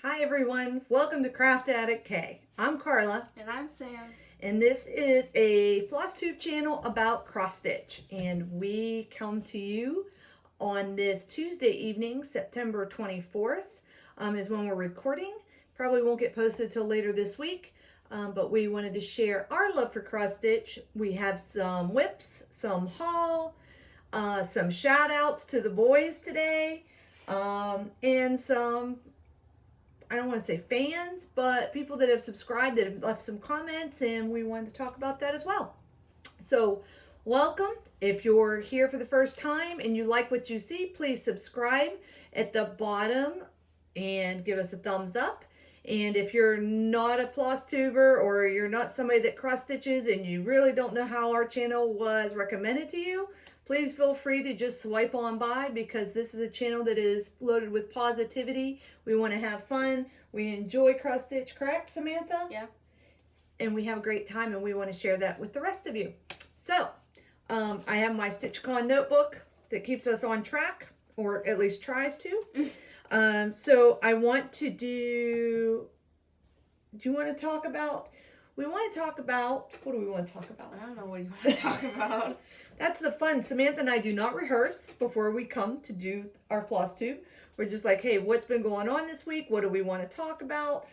Hi everyone, welcome to Craft Addict K. I'm Carla. And I'm Sam. And this is a Flosstube channel about cross stitch. And we come to you on this Tuesday evening, September 24th is when we're recording. Probably won't get posted till later this week. But we wanted to share our love for cross stitch. We have some whips, some haul, some shout outs to the boys today, and some, I don't want to say fans, but people that have subscribed that have left some comments, and we wanted to talk about that as well. So welcome. If you're here for the first time and you like what you see, please subscribe at the bottom and give us a thumbs up. And if you're not a Flosstuber or you're not somebody that cross stitches and you really don't know how our channel was recommended to you, please feel free to just swipe on by, because this is a channel that is loaded with positivity. We want to have fun. We enjoy cross stitch, correct, Samantha? Yeah. And we have a great time, and we want to share that with the rest of you. So, I have my STITCHY notebook that keeps us on track, or at least tries to. So I want to do you want to talk about, what do we want to talk about? I don't know what you want to talk about. That's the fun. Samantha and I do not rehearse before we come to do our Flosstube. We're just like, hey, what's been going on this week? What do we want to talk about?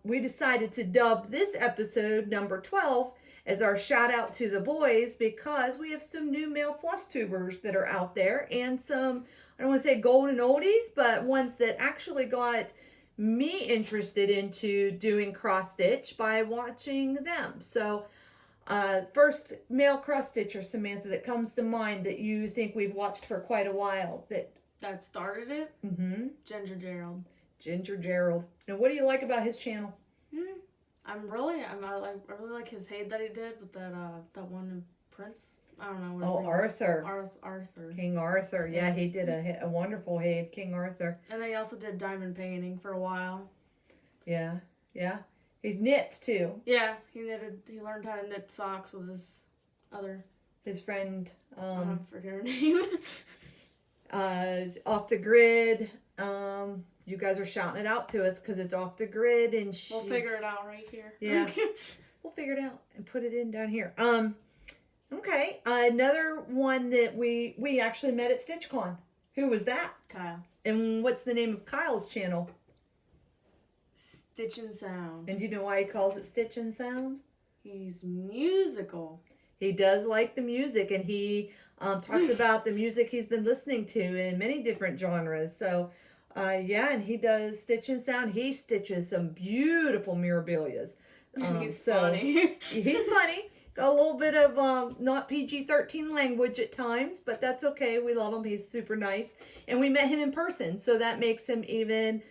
We decided to dub this episode, number 12, as our shout out to the boys, because we have some new male Flosstubers that are out there, and some, I don't want to say golden oldies, but ones that actually got me interested into doing cross stitch by watching them. So first male cross stitcher, Samantha, that comes to mind that you think we've watched for quite a while that started it? Mm-hmm. Ginger Gerald. And what do you like about his channel? I really like his hate that he did with that one prince. I don't know what his name Arthur. Arthur. King Arthur. Yeah, he did a wonderful hate, King Arthur. And then he also did diamond painting for a while. Yeah. He knits too. Yeah, he learned how to knit socks with his friend. I forget her name. Off the grid. You guys are shouting it out to us because it's off the grid, and we'll figure it out right here. Yeah, we'll figure it out and put it in down here. Okay, another one that we actually met at StitchCon. Who was that? Kyle. And what's the name of Kyle's channel? Stitch and Sound. And do you know why he calls it Stitch and Sound? He's musical. He does like the music, and he talks about the music he's been listening to in many different genres. So, yeah, and he does Stitch and Sound. He stitches some beautiful mirabilias. He's funny. He's funny. Got a little bit of not PG-13 language at times, but that's okay. We love him. He's super nice. And we met him in person, so that makes him even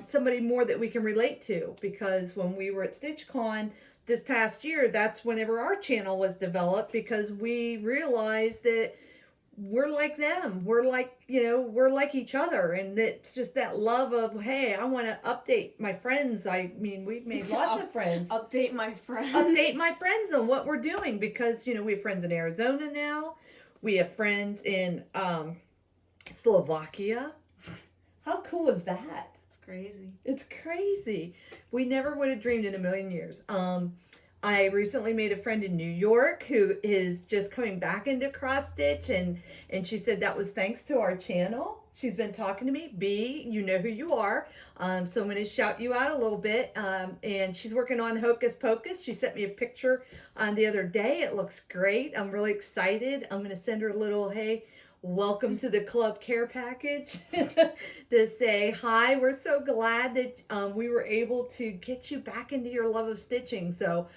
somebody more that we can relate to, because when we were at StitchCon this past year, that's whenever our channel was developed, because we realized that we're like them. We're like each other. And it's just that love of, hey, I want to update my friends. I mean, we've made lots of friends. Update my friends. Update my friends on what we're doing, because, we have friends in Arizona now. We have friends in Slovakia. How cool is that? It's crazy. It's crazy. We never would have dreamed in a million years. I recently made a friend in New York who is just coming back into cross stitch, and she said that was thanks to our channel. She's been talking to me. B, you know who you are. So I'm going to shout you out a little bit. And she's working on Hocus Pocus. She sent me a picture the other day. It looks great. I'm really excited. I'm going to send her a little, hey, welcome to the club care package to say hi. We're so glad that we were able to get you back into your love of stitching. So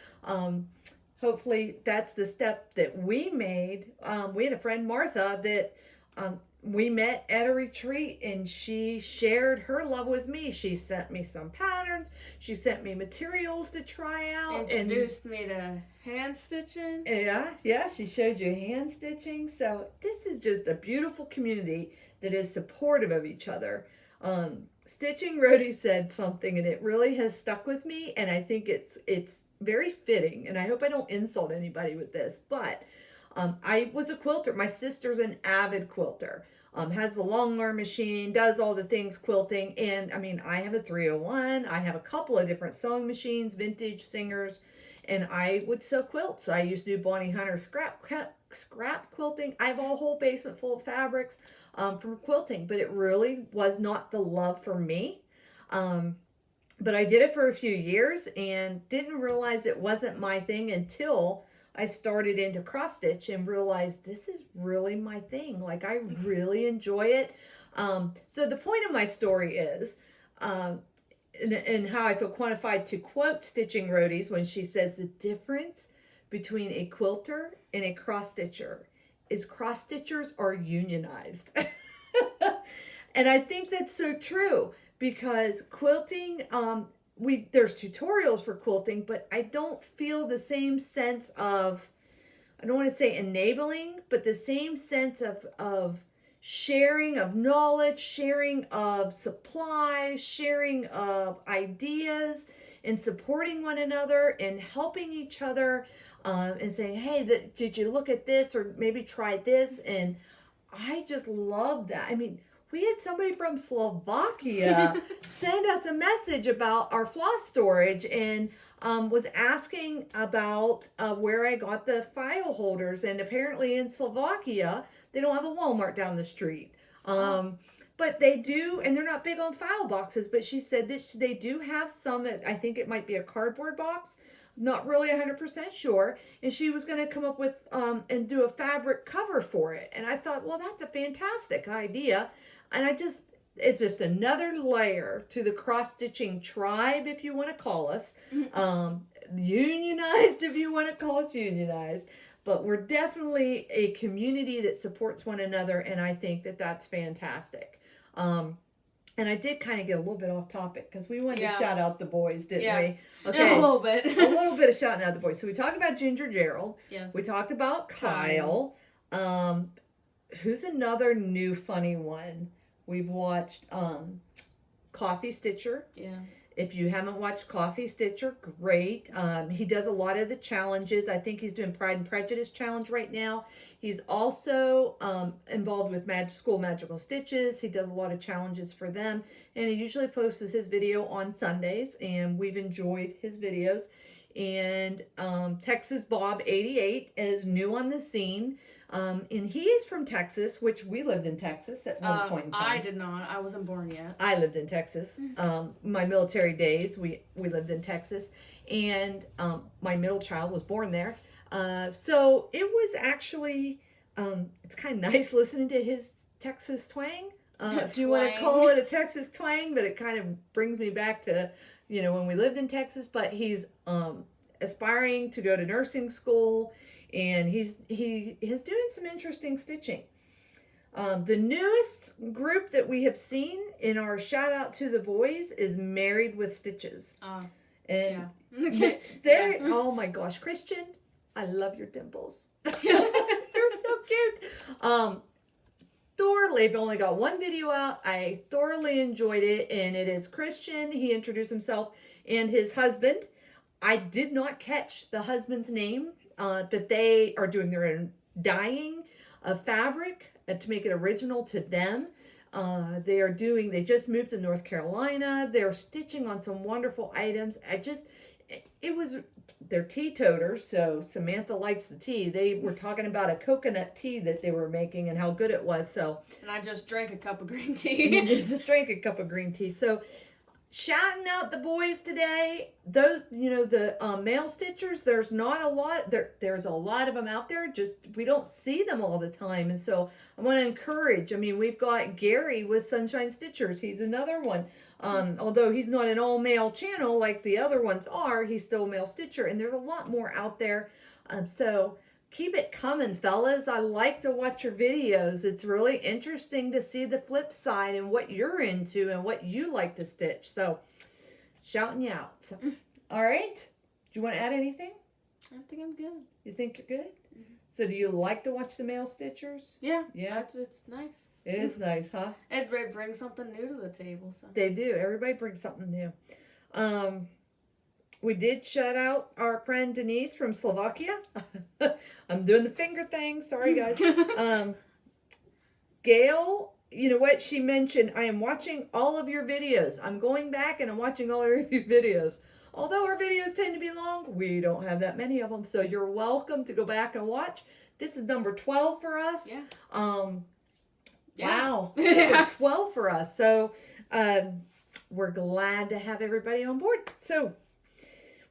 hopefully that's the step that we made. We had a friend, Martha, that we met at a retreat, and she shared her love with me. She sent me some patterns. She sent me materials to try out. Introduced me to hand stitching. Yeah, she showed you hand stitching. So this is just a beautiful community that is supportive of each other. Stitching Rhodey said something, and it really has stuck with me, and I think it's very fitting, and I hope I don't insult anybody with this, but I was a quilter. My sister's an avid quilter. has the long arm machine, does all the things quilting. And I mean, I have a 301. I have a couple of different sewing machines, vintage, singers, and I would sew quilts. I used to do Bonnie Hunter scrap quilting. I have a whole basement full of fabrics from quilting, but it really was not the love for me. But I did it for a few years and didn't realize it wasn't my thing until I started into cross stitch and realized this is really my thing. Like, I really enjoy it. So the point of my story is, and how I feel quantified to quote Stitching Roadies when she says the difference between a quilter and a cross stitcher is cross stitchers are unionized. And I think that's so true because quilting, there's tutorials for quilting, but I don't feel the same sense of, I don't want to say enabling, but the same sense of sharing of knowledge, sharing of supplies, sharing of ideas, and supporting one another and helping each other, and saying, hey, did you look at this, or maybe try this? And I just love that. I mean, we had somebody from Slovakia send us a message about our floss storage and was asking about where I got the file holders. And apparently in Slovakia, they don't have a Walmart down the street. But they do, and they're not big on file boxes, but she said that they do have some, I think it might be a cardboard box, not really 100% sure, and she was going to come up with and do a fabric cover for it. And I thought, well, that's a fantastic idea. And it's just another layer to the cross-stitching tribe, if you want to call us. Unionized, if you want to call us unionized. But we're definitely a community that supports one another, and I think that that's fantastic. And I did kind of get a little bit off topic because we wanted to shout out the boys, didn't we? Okay. A little bit. A little bit of shouting out the boys. So we talked about Ginger Gerald. Yes. We talked about Kyle. Who's another new funny one? We've watched Coffee Stitcher. Yeah. If you haven't watched Coffee Stitcher, great. He does a lot of the challenges. I think he's doing Pride and Prejudice challenge right now. He's also involved with School Magical Stitches. He does a lot of challenges for them. And he usually posts his video on Sundays. And we've enjoyed his videos. And Texas Bob 88 is new on the scene. And he is from Texas, which we lived in Texas at one point in time. I did not. I wasn't born yet. I lived in Texas. My military days, we lived in Texas. And my middle child was born there. So it was actually, it's kind of nice listening to his Texas twang. If you want to call it a Texas twang, but it kind of brings me back to, when we lived in Texas. But he's aspiring to go to nursing school. And he is doing some interesting stitching. The newest group that we have seen in our shout out to the boys is Married with Stitches. And they're oh my gosh, Christian, I love your dimples. They're so cute. They've only got one video out. I thoroughly enjoyed it, and it is Christian. He introduced himself and his husband. I did not catch the husband's name. But they are doing their own dyeing of fabric to make it original to them. They just moved to North Carolina. They're stitching on some wonderful items. They're teetoters, so Samantha likes the tea. They were talking about a coconut tea that they were making and how good it was. And I just drank a cup of green tea. Just drank a cup of green tea. So shouting out the boys today. Those, the male stitchers, there's not a lot. There's a lot of them out there. Just we don't see them all the time. And so I want to encourage. I mean, we've got Gary with Sunshine Stitchers. He's another one. Although he's not an all-male channel like the other ones are, he's still a male stitcher. And there's a lot more out there. So keep it coming, fellas. I like to watch your videos. It's really interesting to see the flip side and what you're into and what you like to stitch. So, shouting you out. So, all right. Do you want to add anything? I think I'm good. You think you're good? Mm-hmm. So, do you like to watch the male stitchers? Yeah. Yeah. It's nice. It is nice, huh? It brings something new to the table. So. They do. Everybody brings something new. We did shout out our friend Denise from Slovakia. I'm doing the finger thing. Sorry, guys. Gail, you know what? She mentioned, I am watching all of your videos. I'm going back and I'm watching all of your videos. Although our videos tend to be long, we don't have that many of them. So you're welcome to go back and watch. This is number 12 for us. Yeah. Wow. Yeah. 12 for us. So we're glad to have everybody on board. So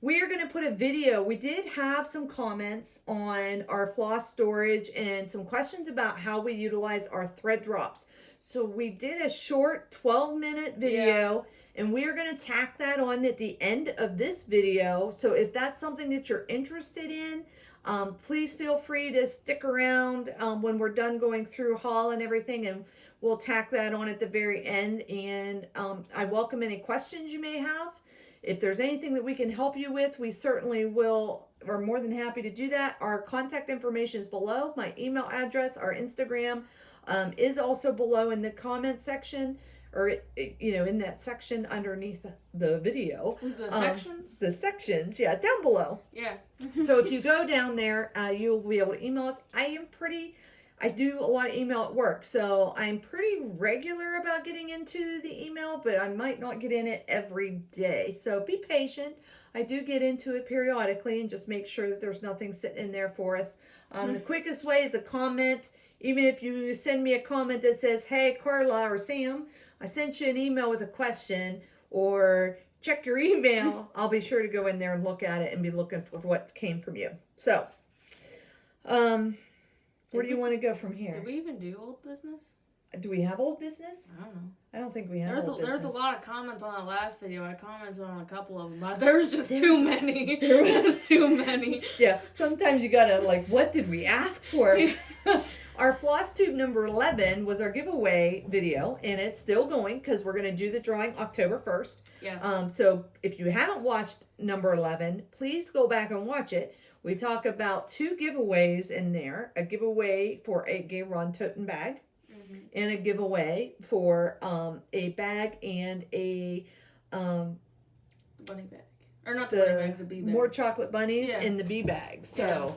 we are going to put a video. We did have some comments on our floss storage and some questions about how we utilize our thread drops. So we did a short 12-minute video, and we are going to tack that on at the end of this video. So if that's something that you're interested in, please feel free to stick around when we're done going through haul and everything, and we'll tack that on at the very end. And I welcome any questions you may have. If there's anything that we can help you with, we certainly will. We're more than happy to do that. Our contact information is below. My email address, our Instagram is also below in the comment section, or in that section underneath the video. The sections? The sections, yeah, down below. Yeah. So if you go down there, you'll be able to email us. I do a lot of email at work, so I'm pretty regular about getting into the email, but I might not get in it every day. So be patient. I do get into it periodically and just make sure that there's nothing sitting in there for us. The quickest way is a comment. Even if you send me a comment that says, hey, Carla or Sam, I sent you an email with a question, or check your email, I'll be sure to go in there and look at it and be looking for what came from you. So, where do you want to go from here? Did we even do old business? Do we have old business? I don't know. I don't think we have old business. There's a lot of comments on that last video. I commented on a couple of them, but there was just too many. There was too many. Yeah, sometimes you gotta, what did we ask for? Our Flosstube number 11 was our giveaway video, and it's still going because we're going to do the drawing October 1st. Yeah. So if you haven't watched number 11, please go back and watch it. We talk about 2 giveaways in there. A giveaway for a Gayron toten bag, and a giveaway for a bag and a bunny bag. Or not the bunny bag, the bee bag. More chocolate bunnies in the bee bag. So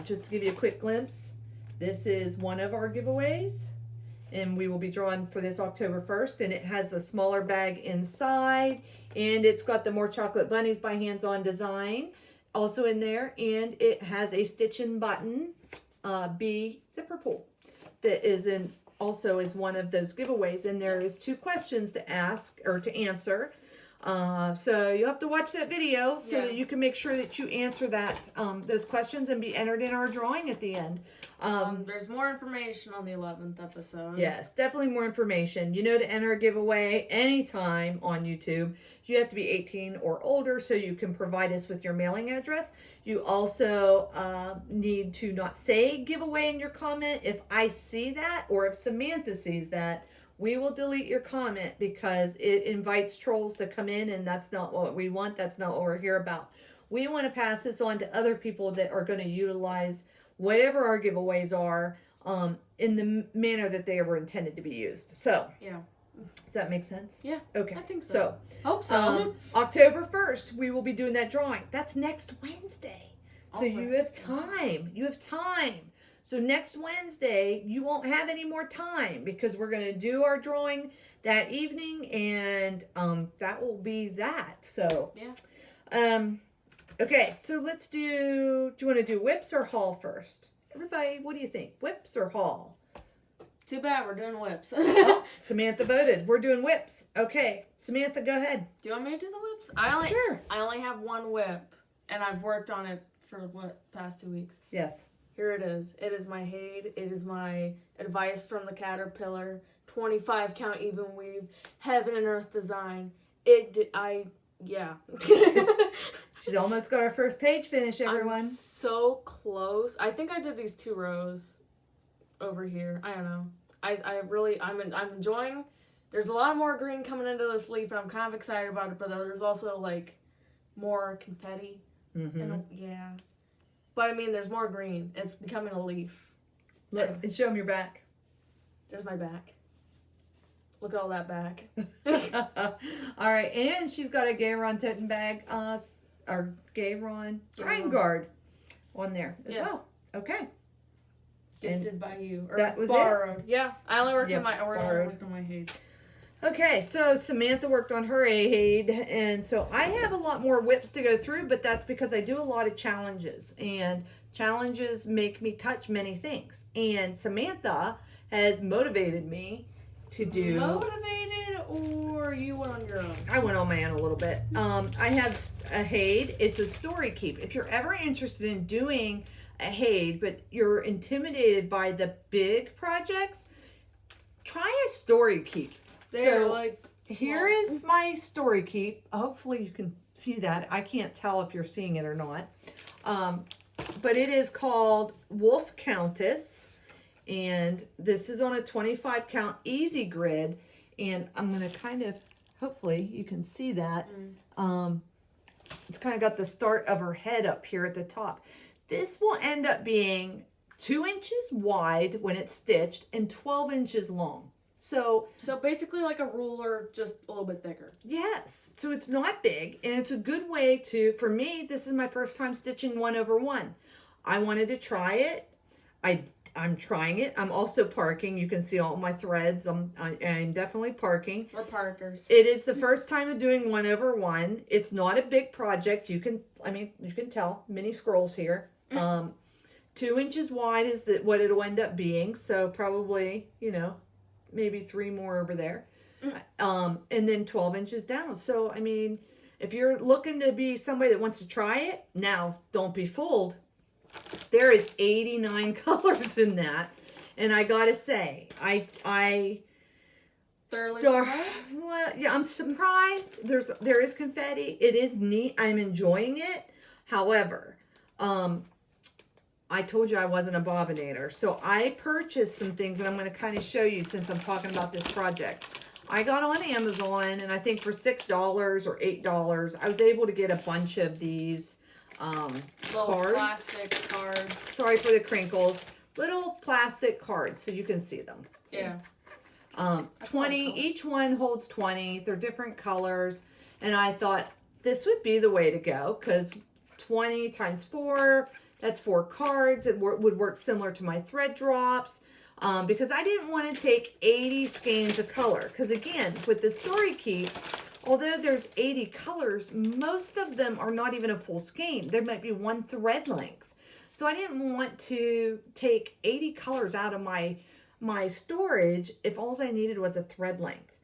just to give you a quick glimpse, this is one of our giveaways, and we will be drawing for this October 1st, and it has a smaller bag inside, and it's got the More Chocolate Bunnies by Hands On design also in there, and it has a stitch-in button bee zipper pull that also is one of those giveaways, and there is 2 questions to ask or to answer. So you have to watch that video so that you can make sure that you answer those questions and be entered in our drawing at the end. There's more information on the 11th episode. Yes, definitely more information. To enter a giveaway anytime on YouTube, you have to be 18 or older so you can provide us with your mailing address. You also need to not say giveaway in your comment. If I see that, or if Samantha sees that, we will delete your comment because it invites trolls to come in, and that's not what we want. That's not what we're here about. We want to pass this on to other people that are going to utilize whatever our giveaways are in the manner that they were intended to be used. So, does that make sense? Yeah. Okay. I think so. Hope so. October 1st, we will be doing that drawing. That's next Wednesday. So you have time. You have time. So next Wednesday, you won't have any more time because we're going to do our drawing that evening, and that will be that. So, okay, so let's do you want to do whips or haul first? Everybody, what do you think? Whips or haul? Too bad we're doing whips. Samantha voted. We're doing whips. Okay, Samantha, go ahead. Do you want me to do the whips? Sure. I only have one whip, and I've worked on it for past 2 weeks. Yes. Here it is. It is my Hade. It is my Advice from the Caterpillar 25 count even weave heaven and earth design. She's almost got our first page finished, everyone. I'm so close. I think I did these 2 rows over here. I don't know. I'm enjoying. There's a lot more green coming into this leaf, and I'm kind of excited about it. But there's also more confetti. And, but there's more green. It's becoming a leaf. Look, and show them your back. There's my back. Look at all that back. All right, and she's got a Gayron toten bag, or Gayron Grind Guard on there as well. Okay. Gifted by you. Or that was borrowed. Yeah. I only worked Yep, on my borrowed. Hade. Okay, so Samantha worked on her aid, and so I have a lot more whips to go through, but that's because I do a lot of challenges, and challenges make me touch many things. And Samantha has motivated me to do. Motivated, or you went on your own? I went on my own a little bit. I had a Haid. It's a story keep. If you're ever interested in doing a Haid, but you're intimidated by the big projects, try a story keep. They're So like here is my story keep. Hopefully you can see that. I can't tell if you're seeing it or not. But it is called Wolf Countess. And this is on a 25 count easy grid. And I'm going to kind of, hopefully you can see that. It's kind of got the start of her head up here at the top. This will end up being 2 inches wide when it's stitched and 12 inches long. So basically like a ruler, just a little bit thicker. Yes. So it's not big, and it's a good way to, for me, this is my first time stitching 1/1. I wanted to try it. I'm trying it. I'm also parking. You can see all my threads. I'm definitely parking. We're parkers. It is the first time of doing 1/1. It's not a big project. You can tell mini scrolls here. 2 inches wide is what it'll end up being. So probably, maybe 3 more over there. And then 12 inches down. So, if you're looking to be somebody that wants to try it, now don't be fooled. There is 89 colors in that. And I gotta say, Thoroughly surprised? Well, yeah, I'm surprised. There is confetti. It is neat. I'm enjoying it. However, I told you I wasn't a bobbinator. So I purchased some things, and I'm going to kind of show you since I'm talking about this project. I got on Amazon, and I think for $6 or $8, I was able to get a bunch of these cards. Plastic cards. Sorry for the crinkles. Little plastic cards, so you can see them. See? Yeah. 20, each one holds 20. They're different colors. And I thought this would be the way to go, because 20 times 4... that's 4 cards. It would work similar to my thread drops because I didn't want to take 80 skeins of color. Because again, with the story keep, although there's 80 colors, most of them are not even a full skein. There might be 1 thread length. So I didn't want to take 80 colors out of my storage if all I needed was a thread length.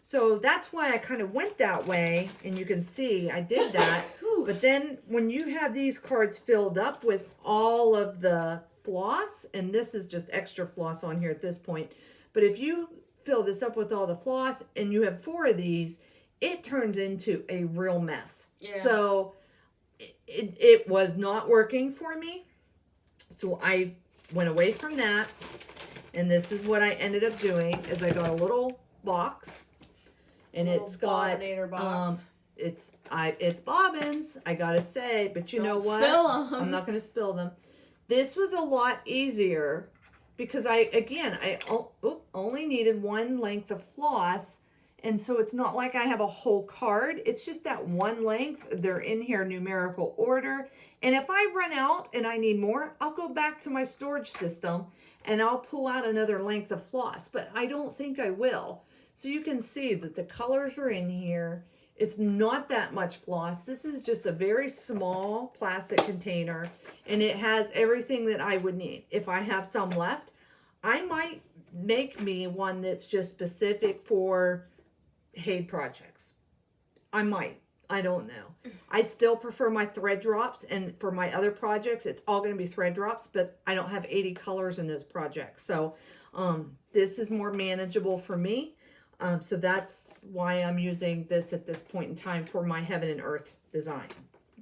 So that's why I kind of went that way, and you can see I did that. But then when you have these cards filled up with all of the floss, and this is just extra floss on here at this point, but if you fill this up with all the floss and you have 4 of these, it turns into a real mess. Yeah. So it was not working for me. So I went away from that, and this is what I ended up doing is I got a little box. And it's got it's bobbins, I gotta say, but you know what? I'm not gonna spill them. This was a lot easier because I only needed 1 length of floss, and so it's not like I have a whole card. It's just that 1 length. They're in here numerical order, and if I run out and I need more, I'll go back to my storage system and I'll pull out another length of floss. But I don't think I will. So you can see that the colors are in here. It's not that much floss. This is just a very small plastic container, and it has everything that I would need. If I have some left, I might make me one that's just specific for Haid projects. I might. I don't know. I still prefer my thread drops, and for my other projects, it's all going to be thread drops, but I don't have 80 colors in those projects. So this is more manageable for me. So that's why I'm using this at this point in time for my Heaven and Earth design,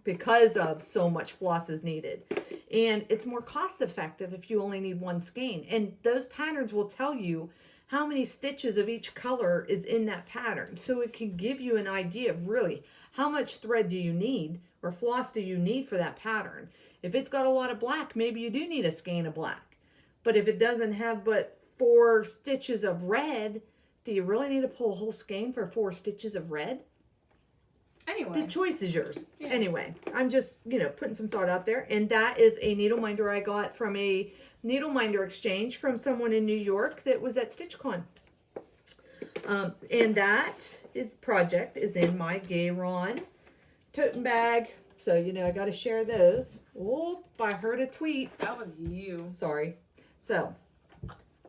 because of so much floss is needed. And it's more cost effective if you only need 1 skein. And those patterns will tell you how many stitches of each color is in that pattern. So it can give you an idea of really how much thread do you need or floss do you need for that pattern. If it's got a lot of black, maybe you do need a skein of black. But if it doesn't have but 4 stitches of red, do you really need to pull a whole skein for 4 stitches of red? Anyway. The choice is yours. Yeah. Anyway, I'm just, putting some thought out there. And that is a needle minder I got from a needle minder exchange from someone in New York that was at STITCHCon. And that project is in my Gayron tote bag. So, I got to share those. Oh, I heard a tweet. That was you. Sorry. So,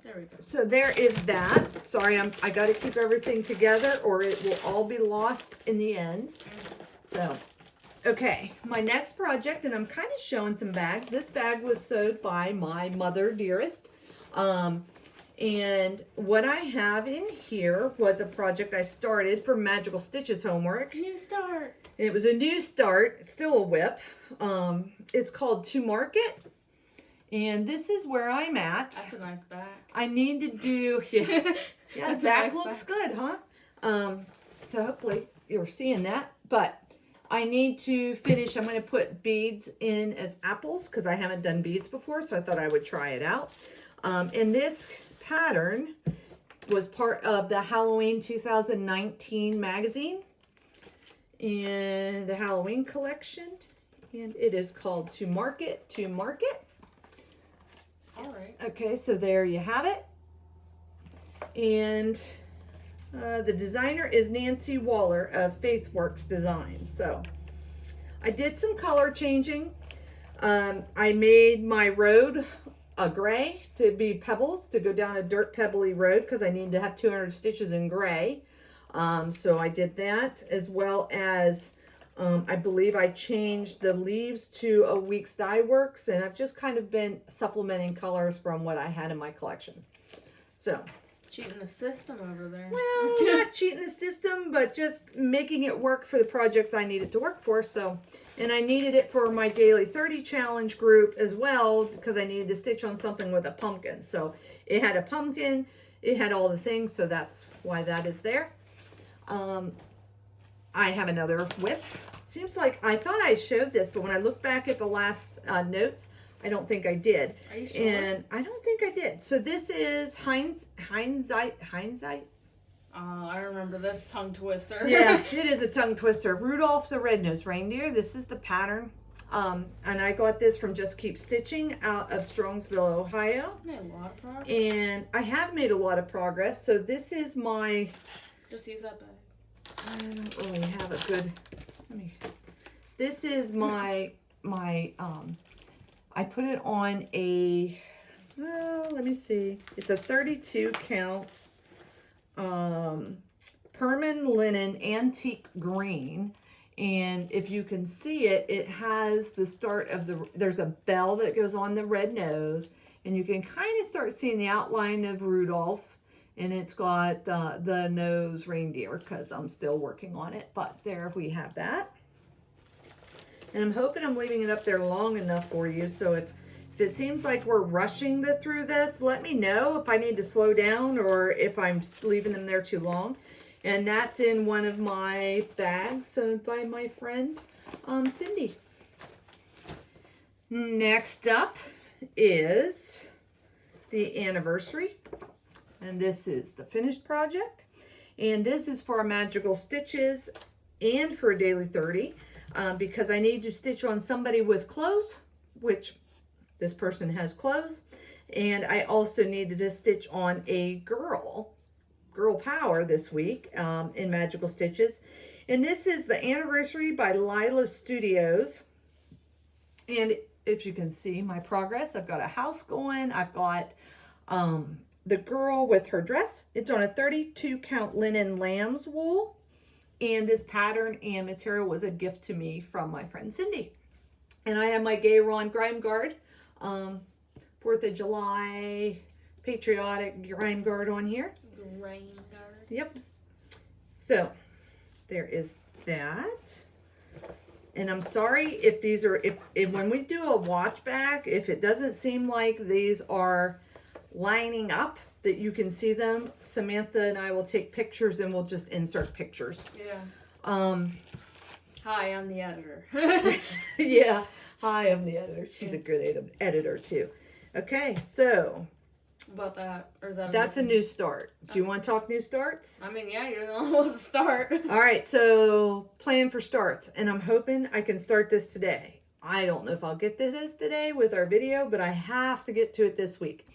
there we go. So there is that. Sorry, I got to keep everything together or it will all be lost in the end. So, okay. My next project, and I'm kind of showing some bags. This bag was sewed by my mother dearest. And what I have in here was a project I started for Magical Stitches homework. New start. It was a new start, still a whip. It's called To Market. And this is where I'm at. That's a nice bag. I need to do, yeah, the back looks good, huh? So hopefully you're seeing that. But I need to finish, I'm going to put beads in as apples because I haven't done beads before, so I thought I would try it out. And this pattern was part of the Halloween 2019 magazine and the Halloween collection. And it is called To Market, To Market. All right. Okay, so there you have it. And the designer is Nancy Waller of Faithworks Designs. So I did some color changing. I made my road a gray to be pebbles, to go down a dirt pebbly road because I need to have 200 stitches in gray. So I did that, as well as I believe I changed the leaves to a Weeks Dye Works, and I've just kind of been supplementing colors from what I had in my collection. So, cheating the system over there. well, not cheating the system, but just making it work for the projects I needed to work for. So, and I needed it for my Daily 30 Challenge group as well, because I needed to stitch on something with a pumpkin. So it had a pumpkin, it had all the things, so that's why that is there. I have another whip. Seems like I thought I showed this, but when I look back at the last notes, I don't think I did. Are you sure? And I don't think I did. So this is Heinzit. Oh, I remember this tongue twister. Yeah, it is a tongue twister. Rudolph the Red-Nosed Reindeer. This is the pattern. And I got this from Just Keep Stitching out of Strongsville, Ohio. Made a lot of progress. And I have made a lot of progress. So this is my... Just use that bag. I don't really have a good... This is my I put it on a... let me see. It's a 32 count Perman linen antique green. And if you can see it, it has the start of the... There's a bell that goes on the red nose. And you can kind of start seeing the outline of Rudolph. And it's got the nose reindeer because I'm still working on it. But there we have that. And I'm hoping I'm leaving it up there long enough for you. So if it seems like we're rushing through this, let me know if I need to slow down or if I'm leaving them there too long. And that's in one of my bags sewn by my friend Cindy. Next up is the anniversary. And this is the finished project. And this is for Magical Stitches and for Daily 30. Because I need to stitch on somebody with clothes, which this person has clothes. And I also needed to stitch on a girl power this week in Magical Stitches. And this is the anniversary by Lila Studios. And if you can see my progress, I've got a house going. I've got the girl with her dress. It's on a 32 count linen lamb's wool. And this pattern and material was a gift to me from my friend Cindy. And I have my Gayron Grime Guard, 4th of July patriotic Grime Guard on here. Grime Guard. Yep. So there is that. And I'm sorry if these are, if when we do a watch back, if it doesn't seem like these are lining up, that you can see them, Samantha and I will take pictures and we'll just insert pictures. Yeah. Hi, I'm the editor. Yeah. Hi, I'm the editor. She's a good editor too. Okay, so About that, or is that? That's a new start. Do you want to talk new starts? I mean, yeah, you're the one with the start. All right, so plan for starts, and I'm hoping I can start this today. I don't know if I'll get to this today with our video, but I have to get to it this week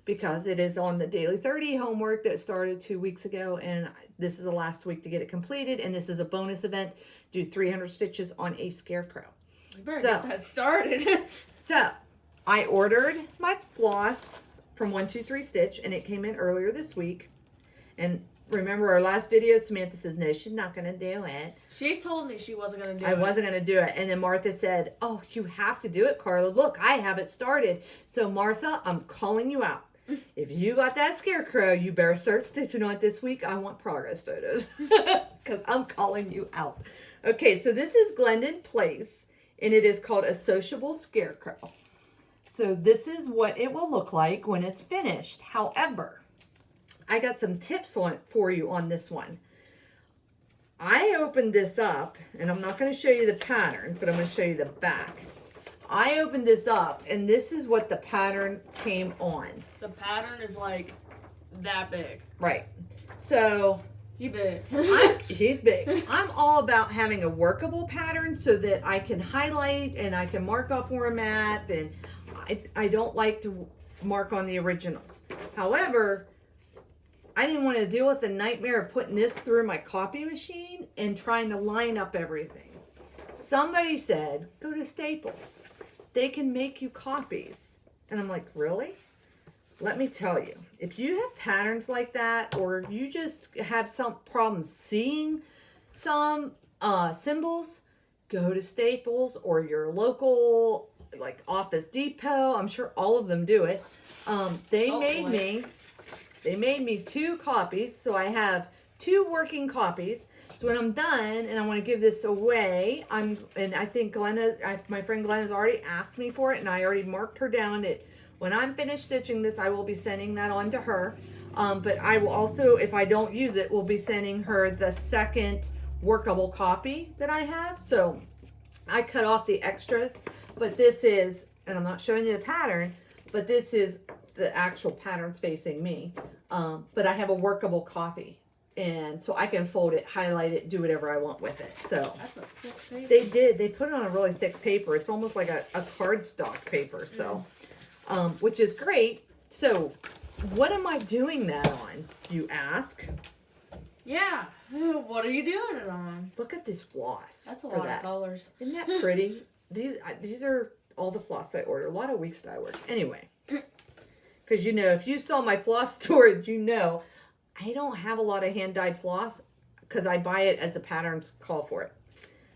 because it is on the Daily 30 homework that started 2 weeks ago, and this is the last week to get it completed, and this is a bonus event. Do 300 stitches on a ScareCrow. You better get that started. So, I ordered my floss from 123 Stitch, and it came in earlier this week. And remember our last video, Samantha says, no, she's not going to do it. She's told me she wasn't going to do it. I wasn't going to do it. And then Martha said, oh, you have to do it, Carla. Look, I have it started. So, Martha, I'm calling you out. If you got that ScareCrow, you better start stitching on it this week. I want progress photos because I'm calling you out. Okay, so this is Glendon Place, and it is called a Sociable ScareCrow. So this is what it will look like when it's finished. However, I got some tips on for you on this one. I opened this up, and I'm not going to show you the pattern, but I'm going to show you the back. I opened this up, and this is what the pattern came on. The pattern is like that big. Right. So He's big. He's big. I'm all about having a workable pattern so that I can highlight and I can mark off where I'm at, and I don't like to mark on the originals. However, I didn't want to deal with the nightmare of putting this through my copy machine and trying to line up everything. Somebody said, go to Staples. They can make you copies. And I'm like, really? Let me tell you, if you have patterns like that, or you just have some problems seeing some symbols, go to Staples or your local like Office Depot. I'm sure all of them do it. They made me 2 copies, so I have 2 working copies. So when I'm done and I want to give this away, I think my friend Glenna's already asked me for it, and I already marked her down that when I'm finished stitching this, I will be sending that on to her. But I will also, if I don't use it, will be sending her the second workable copy that I have. So I cut off the extras, but this is, and I'm not showing you the pattern, but this is the actual patterns facing me. But I have a workable copy. And so I can fold it, highlight it, do whatever I want with it. So that's a thick paper. They put it on a really thick paper. It's almost like a cardstock paper. So, which is great. So what am I doing that on, you ask? Yeah. What are you doing it on? Look at this floss. That's a lot of colors. Isn't that pretty? These are all the floss I order. A lot of weeks dye work. Anyway, because if you saw my floss storage, I don't have a lot of hand-dyed floss because I buy it as the patterns call for it.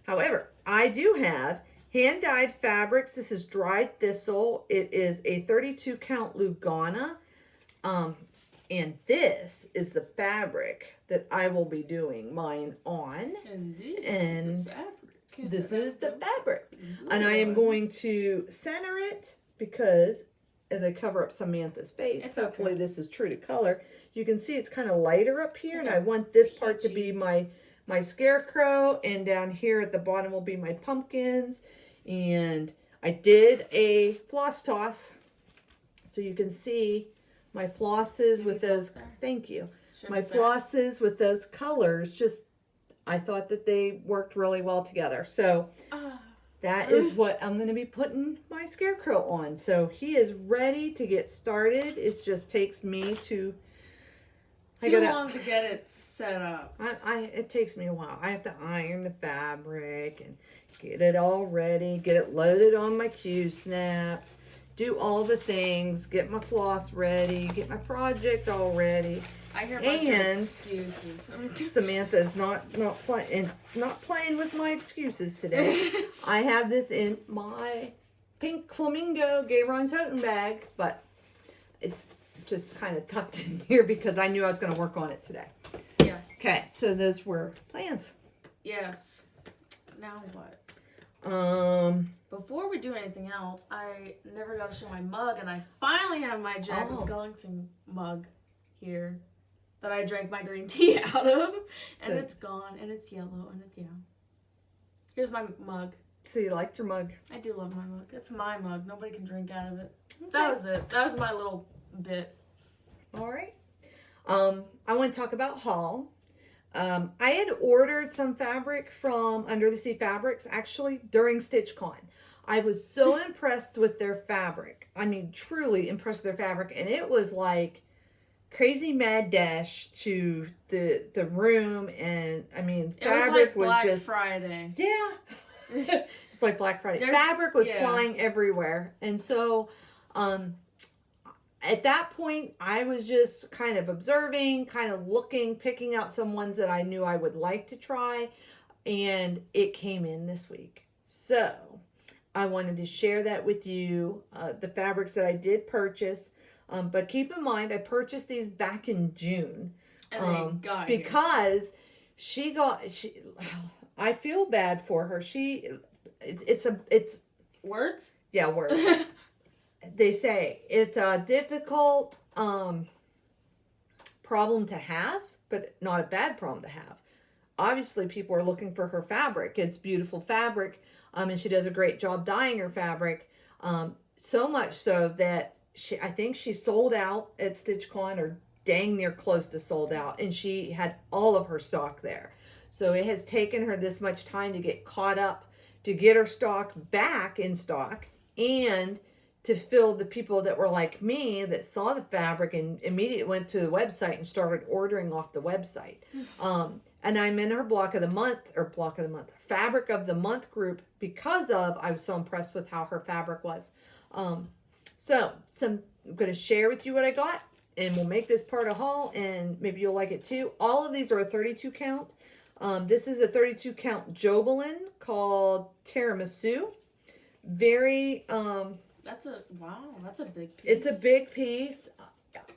However, I do have hand-dyed fabrics. This is dried thistle. It is a 32 count Lugana. And this is the fabric that I will be doing mine on. And this is the fabric. And I am going to center it because as I cover up Samantha's face, hopefully this is true to color. You can see it's kind of lighter up here, and I want this part to be my ScareCrow, and down here at the bottom will be my pumpkins. And I did a floss toss, so you can see my flosses with those. Thank you. My flosses with those colors. I thought that they worked really well together. So that is what I'm going to be putting my ScareCrow on. So he is ready to get started. It just takes me too long to get it set up. It takes me a while. I have to iron the fabric and get it all ready, get it loaded on my Q-snap, do all the things, get my floss ready, get my project all ready. I hear my excuses. Samantha's not playing with my excuses today. I have this in my pink flamingo Gayron toten bag, but it's just kind of tucked in here because I knew I was going to work on it today. Yeah. Okay, so those were plans. Yes. Now what? Before we do anything else, I never got to show my mug, and I finally have my Jack Skellington mug here that I drank my green tea out of, and it's gone, and it's yellow, and it's Here's my mug. So you liked your mug? I do love my mug. It's my mug. Nobody can drink out of it. Okay. That was it. That was my little bit. All right. I want to talk about haul. I had ordered some fabric from Under the Sea Fabrics actually during STITCHCon. I was so impressed with their fabric. I mean, truly impressed with their fabric. And it was like crazy mad dash to the room. And I mean, fabric was Black just Friday. Yeah. It's like Black Friday. Fabric was flying everywhere. And so at that point, I was just kind of observing, kind of looking, picking out some ones that I knew I would like to try. And it came in this week. So I wanted to share that with you, the fabrics that I did purchase. But keep in mind, I purchased these back in June. And they got because I feel bad for her. It's words? Yeah, words. They say it's a difficult problem to have, but not a bad problem to have. Obviously, people are looking for her fabric. It's beautiful fabric, and she does a great job dyeing her fabric. So much so that I think she sold out at StitchCon, or dang near close to sold out, and she had all of her stock there. So it has taken her this much time to get caught up, to get her stock back in stock, and to fill the people that were like me that saw the fabric and immediately went to the website and started ordering off the website. And I'm in her fabric of the month group because I was so impressed with how her fabric was. I'm going to share with you what I got, and we'll make this part a haul, and maybe you'll like it too. All of these are a 32 count. This is a 32 count Jobelin called Tiramisu. Very, that's a big piece. It's a big piece.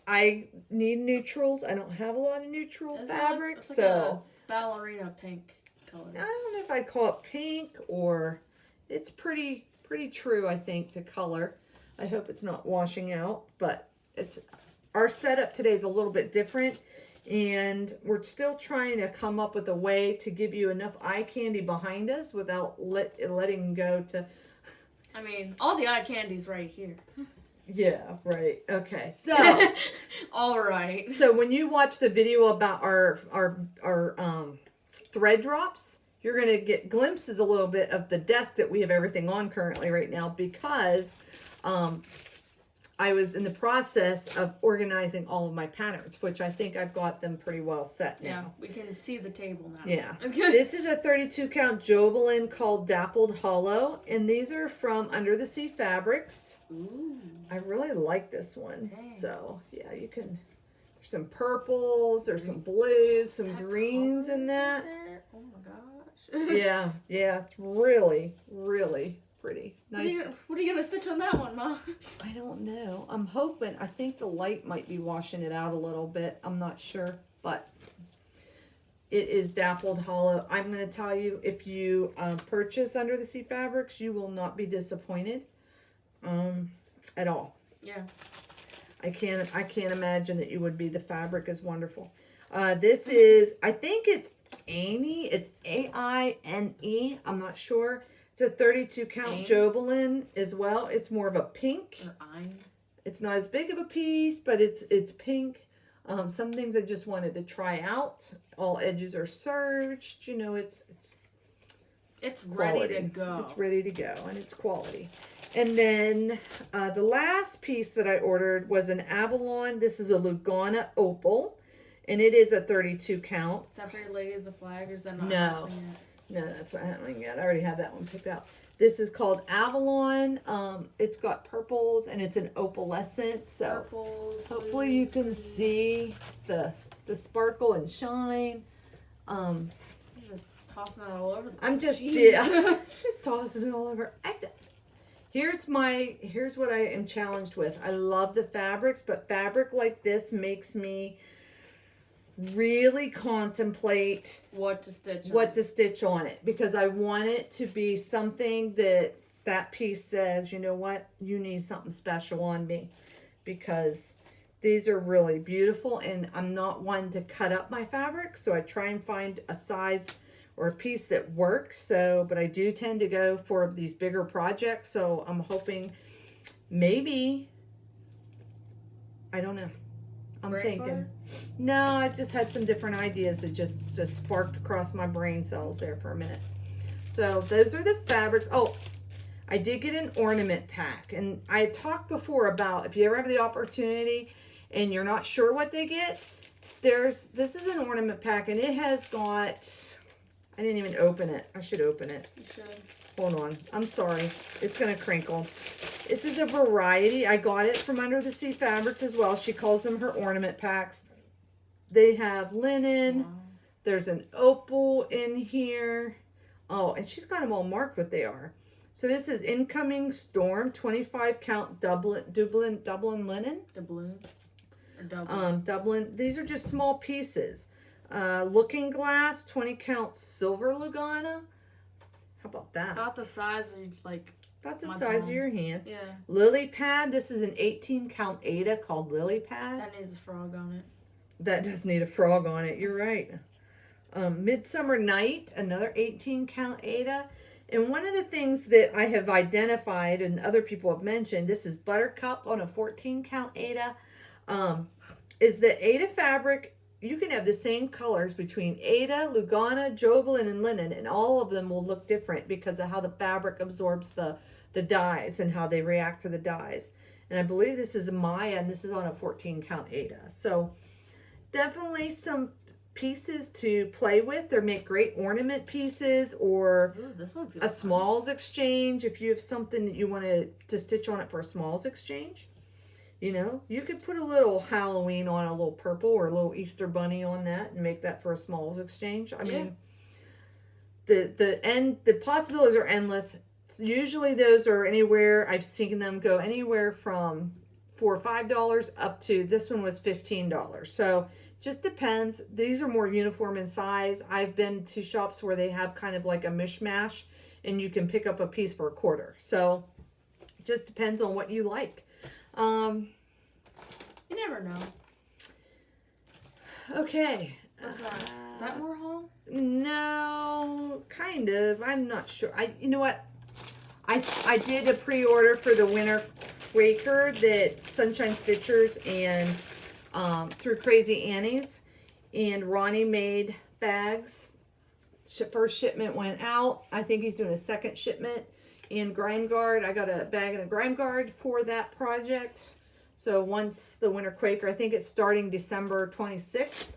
I need neutrals. I don't have a lot of neutral fabric, it's like so a ballerina pink color. I don't know if I'd call it pink, or it's pretty true, I think, to color. I hope it's not washing out, but our setup today is a little bit different, and we're still trying to come up with a way to give you enough eye candy behind us without letting go to. I mean, all the eye candy's right here. Yeah, right. Okay, so all right. So when you watch the video about our thread drops, you're gonna get glimpses a little bit of the desk that we have everything on currently right now, because I was in the process of organizing all of my patterns, which I think I've got them pretty well set now. Yeah, we can see the table now. Yeah. This is a 32 count Jobelin called Dappled Hollow, and these are from Under the Sea Fabrics. Ooh. I really like this one. Dang. So, yeah, you can, there's some purples, there's some blues, some greens in that. Oh my gosh. Yeah, it's really, really pretty. Nice. What are you going to stitch on that one, Mom? I don't know. I'm hoping, I think the light might be washing it out a little bit. I'm not sure, but it is Dappled Hollow. I'm going to tell you, if you purchase Under the Sea Fabrics, you will not be disappointed at all. Yeah. I can't imagine that you would be. The fabric is wonderful. This is, I think it's Aine. It's Aine. I'm not sure. It's a 32 count Jobelin as well. It's more of a pink. Or Aine. It's not as big of a piece, but it's pink. Some things I just wanted to try out. All edges are serged. You know, it's ready to go. It's ready to go, and it's quality. And then the last piece that I ordered was an Avalon. This is a Lugana Opal, and it is a 32 count. Is that for your Lady of the Flag, or is that not? No, that's not happening yet. I already have that one picked out. This is called Avalon. It's got purples, and it's an opalescent. So purples, hopefully you can see the sparkle and shine. You're just tossing it all over the place. I'm just just tossing it all over. Here's what I am challenged with. I love the fabrics, but fabric like this makes me really contemplate what to stitch on it, because I want it to be something that piece says, you know what, you need something special on me, because these are really beautiful, and I'm not one to cut up my fabric, so I try and find a size or a piece that works. So, but I do tend to go for these bigger projects, so I'm hoping maybe, I don't know. I'm Brain thinking. fart? No, I just had some different ideas that just sparked across my brain cells there for a minute. So those are the fabrics. Oh, I did get an ornament pack, and I had talked before about if you ever have the opportunity and you're not sure what they get, this is an ornament pack, and it has got, I didn't even open it. I should open it. You should. Hold on. I'm sorry. It's going to crinkle. This is a variety. I got it from Under the Sea Fabrics as well. She calls them her ornament packs. They have linen. Wow. There's an opal in here. Oh, and she's got them all marked what they are. So this is Incoming Storm, 25 count Dublin linen. Dublin. Or Dublin. Dublin. These are just small pieces. Looking Glass, 20 count silver Lugana. How about that? About the size of, like... About the my size of palm. your hand. Yeah. Lily Pad. This is an 18 count Ada called Lily Pad. That needs a frog on it. That does need a frog on it. You're right. Midsummer Night, another 18 count Ada. And one of the things that I have identified and other people have mentioned, this is Buttercup on a 14 count Ada, is that Ada fabric, you can have the same colors between Ada, Lugana, Jovelin, and linen, and all of them will look different because of how the fabric absorbs the dyes and how they react to the dyes. And I believe this is Maya, and this is on a 14 count Ada. So definitely some pieces to play with. They make great ornament pieces, or Ooh, this one feels a fun. smalls exchange. If you have something that you want to stitch on it for a smalls exchange, you know, you could put a little Halloween on a little purple or a little Easter bunny on that and make that for a smalls exchange. I mean, the possibilities are endless. Usually those are anywhere, I've seen them go anywhere from $4 or $5 up to, this one was $15. So just depends. These are more uniform in size. I've been to shops where they have kind of like a mishmash, and you can pick up a piece for $1. So it just depends on what you like. You never know. Okay. What's that? Is that more home? No, kind of. I'm not sure. You know what? I did a pre-order for the Winter Quaker that Sunshine Stitchers and through Crazy Annie's, and Ronnie made bags. First shipment went out. I think he's doing a second shipment in Grime Guard. I got a bag and a Grime Guard for that project. So once the Winter Quaker, I think it's starting December 26th.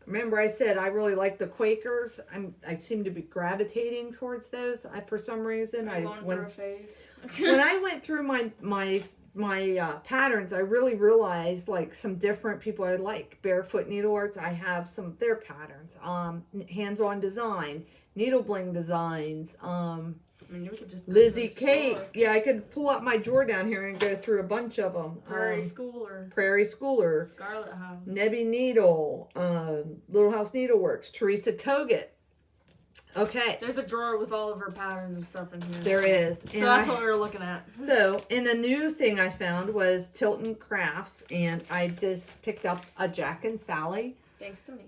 Remember I said I really like the Quakers. I seem to be gravitating towards those. For some reason, I'm going through a phase. when I went through my patterns, I really realized like some different people I like. Barefoot Needle Arts, I have some of their patterns. Hands-on Design, Needle Bling Designs. I mean, you could just go Lizzie to the Kate. store. Yeah, I could pull up my drawer down here and go through a bunch of them. Prairie Schooler. Prairie Schooler. Scarlet House. Nebby Needle. Little House Needleworks. Teresa Kogut. Okay. There's a drawer with all of her patterns and stuff in here. There is. So that's what we were looking at. So, and a new thing I found was Tilton Crafts, and I just picked up a Jack and Sally. Thanks to me.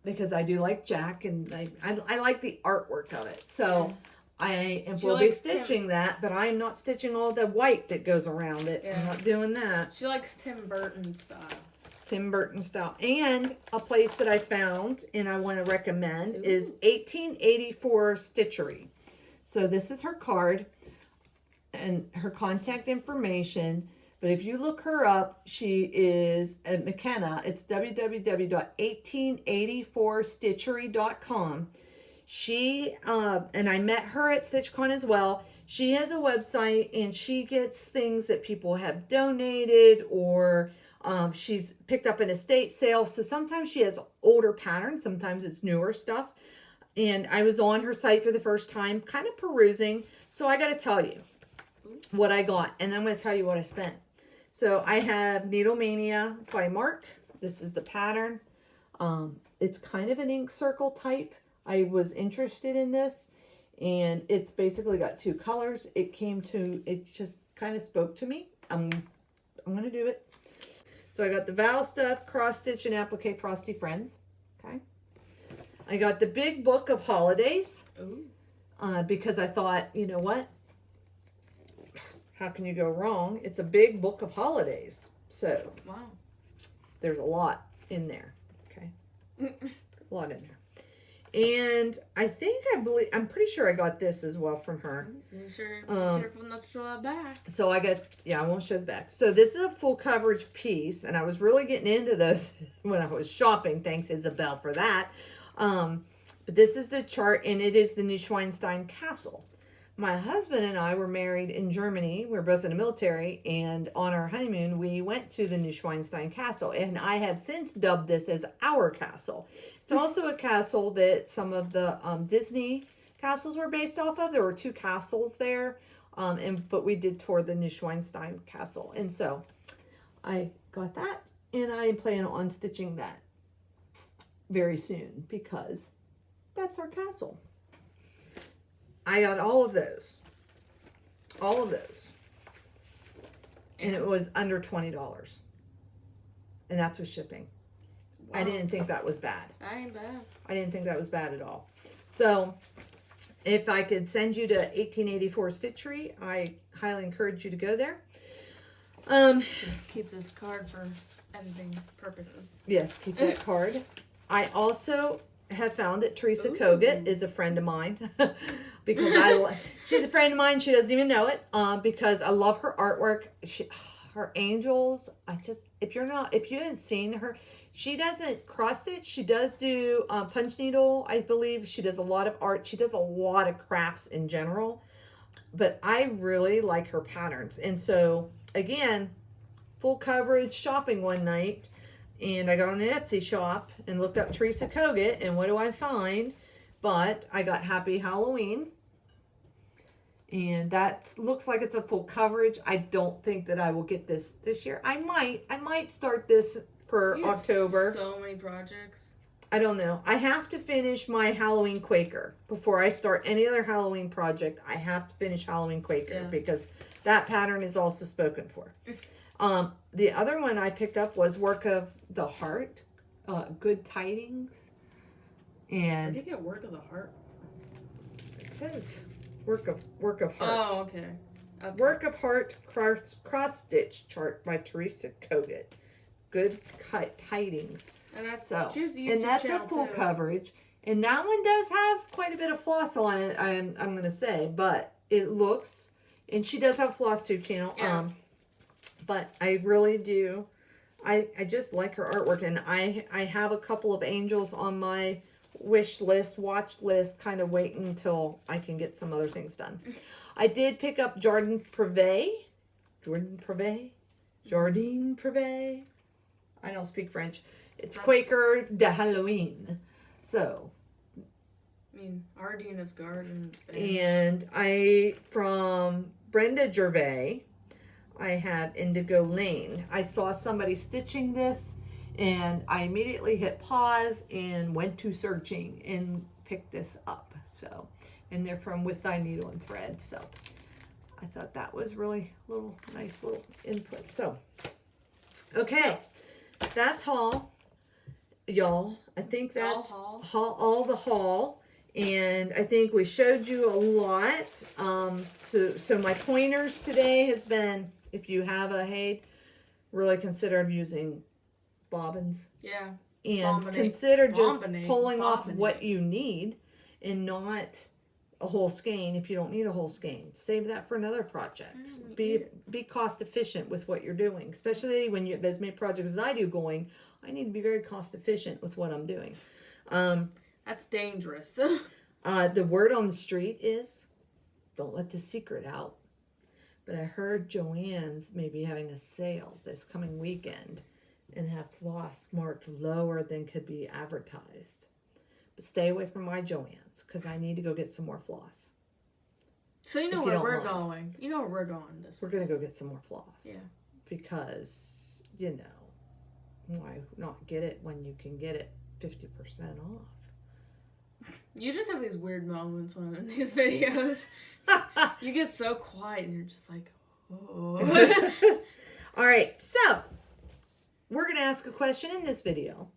Because I do like Jack, and I like the artwork of it. So, Yeah. I She will be likes stitching that, but I'm not stitching all the white that goes around it. I'm Yeah. not doing that. She likes Tim Burton style. Tim Burton style. And a place that I found and I want to recommend Ooh. is 1884 Stitchery. So this is her card and her contact information. But if you look her up, she is at McKenna. It's www.1884stitchery.com. She, and I met her at StitchCon as well. She has a website and she gets things that people have donated, or she's picked up an estate sale. So sometimes she has older patterns, sometimes it's newer stuff. And I was on her site for the first time, kind of perusing. So I got to tell you what I got, and then I'm going to tell you what I spent. So I have Needle Mania by Mark. This is the pattern. It's kind of an ink circle type. I was interested in this, and it's basically got two colors. It just kind of spoke to me. I'm going to do it. So I got the Val Stuff, Cross Stitch, and Applique Frosty Friends. Okay. I got the Big Book of Holidays. Ooh. Because I thought, you know what? How can you go wrong? It's a big book of holidays. So Wow. there's a lot in there. Okay. A lot in there. And I'm pretty sure I got this as well from her. You sure? Be careful not to show that back. So I won't show the back. So this is a full coverage piece, and I was really getting into those when I was shopping. Thanks, Isabel, for that. But this is the chart, and it is the Neuschwanstein Castle. My husband and I were married in Germany. We were both in the military, and on our honeymoon, we went to the Neuschwanstein Castle, and I have since dubbed this as our castle. It's also a castle that some of the Disney castles were based off of. There were 2 castles there, but we did tour the Neuschwanstein Castle, and so I got that, and I plan on stitching that very soon because that's our castle. I got all of those. And it was under $20. And that's with shipping. Wow. I didn't think that was bad. That ain't bad. I didn't think that was bad at all. So, if I could send you to 1884 Stitchery, I highly encourage you to go there. Just keep this card for editing purposes. Yes, keep that card. I also have found that Teresa Kogut is a friend of mine because she's a friend of mine. She doesn't even know it because I love her artwork. Her angels. If you haven't seen her, she doesn't cross stitch. She does do punch needle. I believe she does a lot of art. She does a lot of crafts in general, but I really like her patterns. And so again, full coverage shopping one night. And I got on an Etsy shop and looked up Teresa Kogut, and what do I find? But I got Happy Halloween. And that looks like it's a full coverage. I don't think that I will get this year. I might start this for October. So many projects. I don't know. I have to finish my Halloween Quaker. Before I start any other Halloween project, I have to finish Halloween Quaker because that pattern is also spoken for. The other one I picked up was Work of the Heart, Good Tidings. And did you get Work of the Heart? It says Work of Heart. Oh, okay. Work of Heart cross stitch chart by Teresa Kogut. Good Tidings. And that's a full coverage. And that one does have quite a bit of floss on it, I'm going to say, but it looks, and she does have a Flosstube channel. Yeah. But I really do. I just like her artwork, and I have a couple of angels on my watch list, kind of waiting until I can get some other things done. I did pick up Jardin Privé. I don't speak French. It's Quaker de Halloween. So. I mean, Ardeen is garden. And from Brenda Gervais, I had Indigo Lane. I saw somebody stitching this, and I immediately hit pause and went to searching and picked this up. So, and they're from With Thy Needle and Thread. So, I thought that was really nice little input. So, okay, that's haul, y'all. I think that's all the haul. And I think we showed you a lot. So my pointers today has been, if you have a Haid, really consider using bobbins. Yeah. And consider just pulling off what you need and not a whole skein if you don't need a whole skein. Save that for another project. Be cost efficient with what you're doing. Especially when you have as many projects as I do going, I need to be very cost efficient with what I'm doing. That's dangerous. The word on the street is, don't let the secret out. But I heard Joann's maybe having a sale this coming weekend and have floss marked lower than could be advertised. But stay away from my Joann's because I need to go get some more floss. So you know where we're going. You know where we're going this week. We're going to go get some more floss. Yeah. Because, why not get it when you can get it 50% off? You just have these weird moments when in these videos. You get so quiet and you're just like, oh. All right, so we're going to ask a question in this video.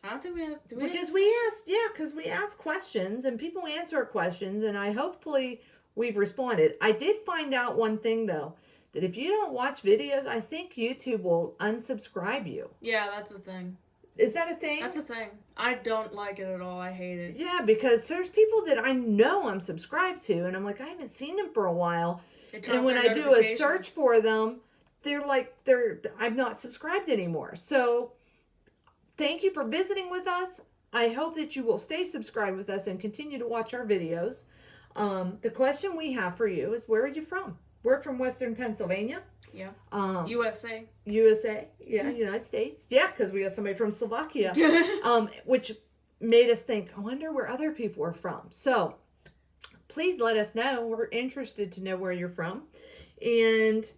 I don't think we have. Because we ask questions and people answer our questions, and hopefully we've responded. I did find out one thing though. that if you don't watch videos, I think YouTube will unsubscribe you. Yeah, that's a thing. Is that a thing? That's a thing. I don't like it at all. I hate it. Yeah, because there's people that I know I'm subscribed to, and I'm like, I haven't seen them for a while. And when I do a search for them, I'm not subscribed anymore. So thank you for visiting with us. I hope that you will stay subscribed with us and continue to watch our videos. The question we have for you is, where are you from? We're from Western Pennsylvania. Yeah. USA. USA. Yeah, United States. Yeah, because we got somebody from Slovakia. Which made us think, I wonder where other people are from. So please let us know. We're interested to know where you're from. And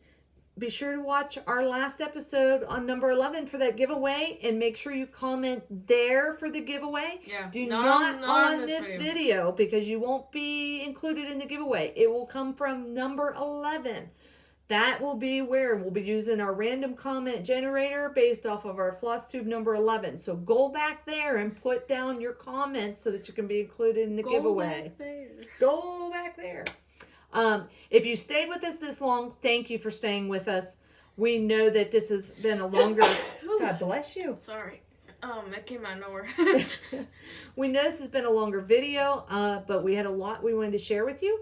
be sure to watch our last episode on number 11 for that giveaway, and make sure you comment there for the giveaway. Yeah. Do not on this video, because you won't be included in the giveaway. It will come from number 11. That will be where we'll be using our random comment generator based off of our Flosstube number 11. So go back there and put down your comments so that you can be included in the giveaway. Go back there. If you stayed with us this long, thank you for staying with us. We know that this has been a longer... God bless you. Sorry. That came out of nowhere. We know this has been a longer video, but we had a lot we wanted to share with you.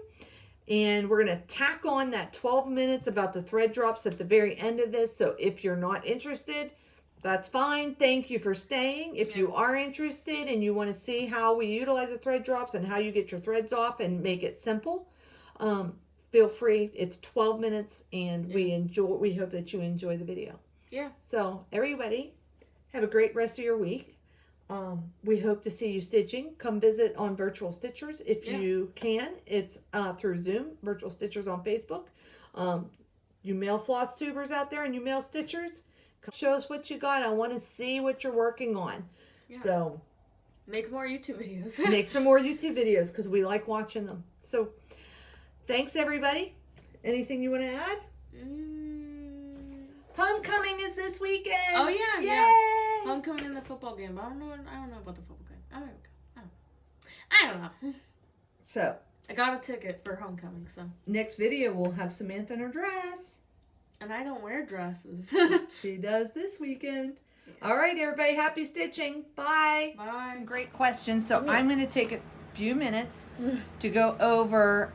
And we're going to tack on that 12 minutes about the thread drops at the very end of this. So if you're not interested, that's fine. Thank you for staying. If you are interested and you want to see how we utilize the thread drops and how you get your threads off and make it simple, feel free. It's 12 minutes, and we hope that you enjoy the video. Yeah. So everybody, have a great rest of your week. We hope to see you stitching. Come visit on Virtual Stitchers if you can. It's through Zoom, Virtual Stitchers on Facebook. You male Flosstubers out there and you male Stitchers, come show us what you got. I want to see what you're working on. Yeah. So make more YouTube videos. Make some more YouTube videos, because we like watching them. So thanks, everybody. Anything you want to add? Homecoming is this weekend. Oh yeah, Yay! yeah. Homecoming in the football game. But I don't know about the football game. I don't know. So I got a ticket for homecoming. So next video we'll have Samantha in her dress. And I don't wear dresses. She does this weekend. Yeah. All right, everybody. Happy stitching. Bye. Bye. Some great questions. So I'm going to take a few minutes to go over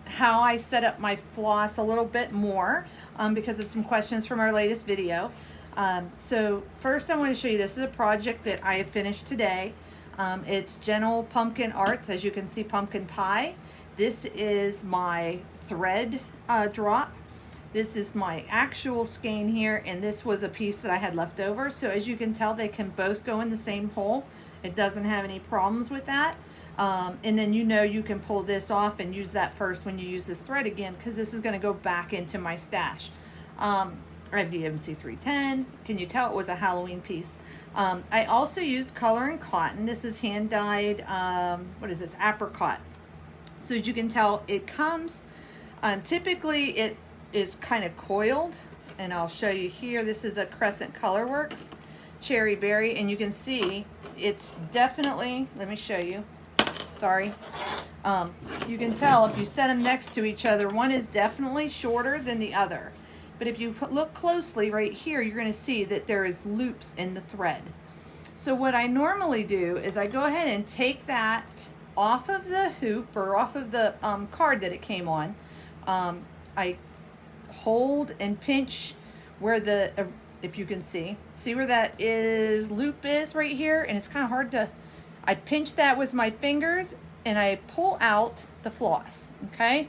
how I set up my floss a little bit more because of some questions from our latest video. So first I want to show you, this is a project that I have finished today. It's Gentle Pumpkin Arts. As you can see, pumpkin pie. This is my thread drop. This is my actual skein here, and this was a piece that I had left over. So as you can tell, they can both go in the same hole. It doesn't have any problems with that. And then you can pull this off and use that first when you use this thread again, because this is going to go back into my stash. I have DMC 310. Can you tell it was a Halloween piece? I also used color and cotton. This is hand dyed, what is this, apricot. So as you can tell, it comes, typically it is kind of coiled, and I'll show you here. This is a Crescent Colorworks Cherry Berry, and you can see it's definitely, let me show you. Sorry. You can tell if you set them next to each other, one is definitely shorter than the other. But if you look closely right here, you're going to see that there is loops in the thread. So what I normally do is I go ahead and take that off of the hoop, or off of the card that it came on. I hold and pinch where the, if you can see where that loop is right here, and it's kind of hard to, I pinch that with my fingers and I pull out the floss, okay?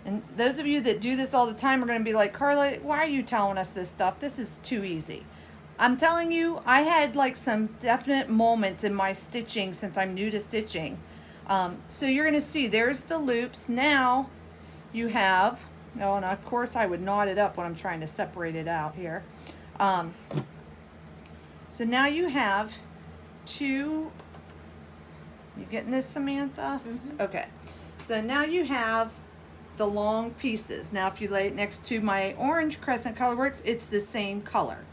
And those of you that do this all the time are going to be like, Carla, why are you telling us this stuff? This is too easy. I'm telling you, I had like some definite moments in my stitching since I'm new to stitching. So you're going to see there's the loops. Now you have, oh, and of course I would knot it up when I'm trying to separate it out here. So now you have two, you getting this, Samantha? Mm-hmm. Okay. So now you have the long pieces. Now if you lay it next to my orange Crescent Colorworks, it's the same color.